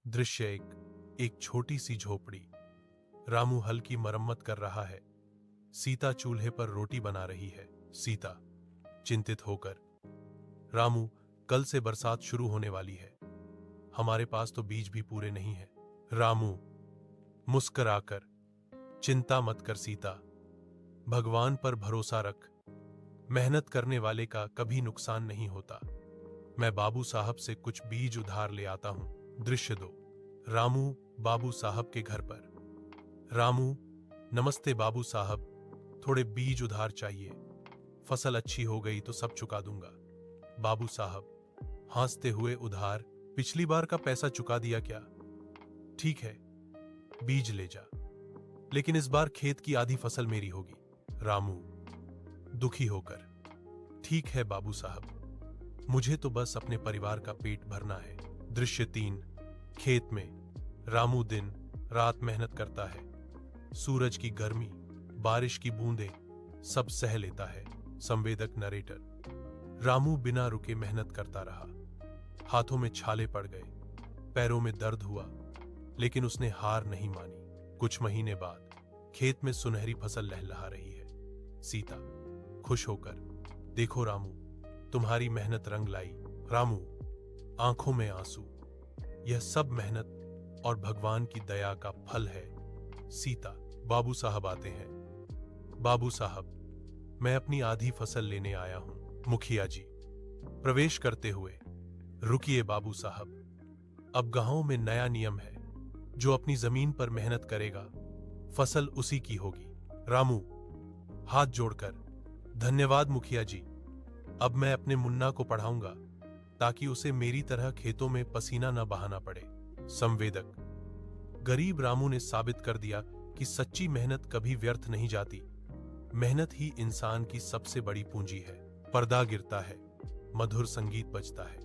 दृश्य एक छोटी सी झोपड़ी। रामू हल की मरम्मत कर रहा है। सीता चूल्हे पर रोटी बना रही है। सीता चिंतित होकर, रामू, कल से बरसात शुरू होने वाली है। हमारे पास तो बीज भी पूरे नहीं है। रामू मुस्कुराकर, चिंता मत कर सीता, भगवान पर भरोसा रख। मेहनत करने वाले का कभी नुकसान नहीं होता। मैं बाबू साहब से कुछ बीज उधार ले आता हूं। दृश्य 2। रामू बाबू साहब के घर पर। रामू, नमस्ते बाबू साहब, थोड़े बीज उधार चाहिए। फसल अच्छी हो गई तो सब चुका दूंगा। बाबू साहब हंसते हुए, उधार? पिछली बार का पैसा चुका दिया क्या? ठीक है, बीज ले जा, लेकिन इस बार खेत की आधी फसल मेरी होगी। रामू दुखी होकर, ठीक है बाबू साहब, मुझे तो बस अपने परिवार का पेट भरना है। दृश्य 3। खेत में रामू दिन रात मेहनत करता है। सूरज की गर्मी, बारिश की बूंदें सब सह लेता है। संवेदक नरेटर। रामू बिना रुके मेहनत करता रहा। हाथों में छाले पड़ गए, पैरों में दर्द हुआ, लेकिन उसने हार नहीं मानी। कुछ महीने बाद खेत में सुनहरी फसल लहलहा रही है। सीता खुश होकर, देखो रामू, तुम्हारी मेहनत रंग लाई। रामू आंखों में आंसू, यह सब मेहनत और भगवान की दया का फल है। सीता, बाबू साहब आते हैं। बाबू साहब, मैं अपनी आधी फसल लेने आया हूं। मुखिया जी प्रवेश करते हुए, रुकिए बाबू साहब, अब गांव में नया नियम है, जो अपनी जमीन पर मेहनत करेगा फसल उसी की होगी। रामू हाथ जोड़कर, धन्यवाद मुखिया जी, अब मैं अपने मुन्ना को पढ़ाऊंगा ताकि उसे मेरी तरह खेतों में पसीना न बहाना पड़े। संवेदक। गरीब रामू ने साबित कर दिया कि सच्ची मेहनत कभी व्यर्थ नहीं जाती। मेहनत ही इंसान की सबसे बड़ी पूंजी है। पर्दा गिरता है, मधुर संगीत बजता है।